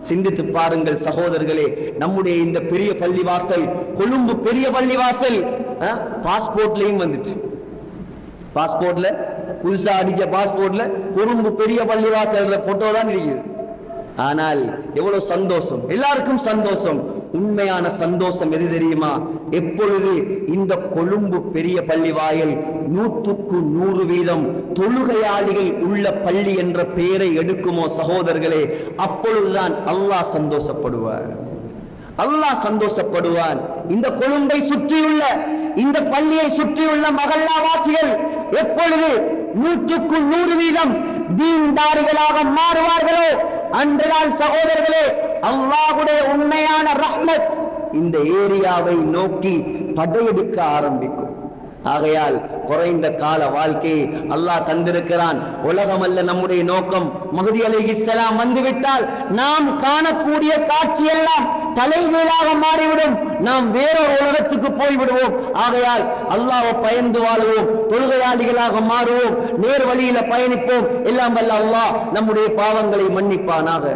சிந்தித்து பாருங்கள் சகோதரர்களே, நம்முடைய இந்த பெரிய பள்ளிவாசல், கொழும்பு பெரிய பள்ளிவாசல் பாஸ்போர்ட்லயும் வந்துட்டு, பாஸ்போர்ட்ல புதுசா அடிச்ச பாஸ்போர்ட்ல கொழும்பு பெரிய பள்ளிவாசல் போட்டோ தான் இருக்குது. ஆனால் எவ்வளவு சந்தோஷம், எல்லாருக்கும் சந்தோஷம். உண்மையான சந்தோஷம் எது தெரியுமா? எப்பொழுது இந்த கொழும்பு பெரிய பள்ளி வாயில் 100% தொழுகையாளிகள் உள்ள பள்ளி என்ற பெயரை எடுக்குமோ சகோதரர்களே, அப்பொழுதுதான் அல்லாஹ் சந்தோஷப்படுவார். அல்லாஹ் சந்தோஷப்படுவான். இந்த கொழும்பை சுற்றியுள்ள, இந்த பள்ளியை சுற்றியுள்ள மகல்லாவாசிகள் எப்பொழுது 100% தீன்தாரிகளாக மாறுவார்களோ அன்றுதான் சகோதரர்களே அல்லாஹ்வுடைய உண்மையான ரஹ்மத் இந்த ஏரியாவை நோக்கி படையெடுக்க ஆரம்பிக்கும். ஆகையால் குறைந்த கால வாழ்க்கையை அல்லாஹ் தந்திருக்கிறான். உலகம் அல்ல நம்முடைய நோக்கம். மஹ்தி அலைஹிஸ்ஸலாம் வந்துவிட்டால் நாம் காணக்கூடிய காட்சி எல்லாம் தலைகீழாக மாறிவிடும். நாம் வேறொரு உலகத்துக்கு போய்விடுவோம். ஆகையால் அல்லாஹ்வை பயந்து வாழுவோம், தொழுகையாளிகளாக மாறுவோம், நேர் வழியில பயணிப்போம். எல்லாம் வல்ல அல்லாஹ் நம்முடைய பாவங்களை மன்னிப்பானாக.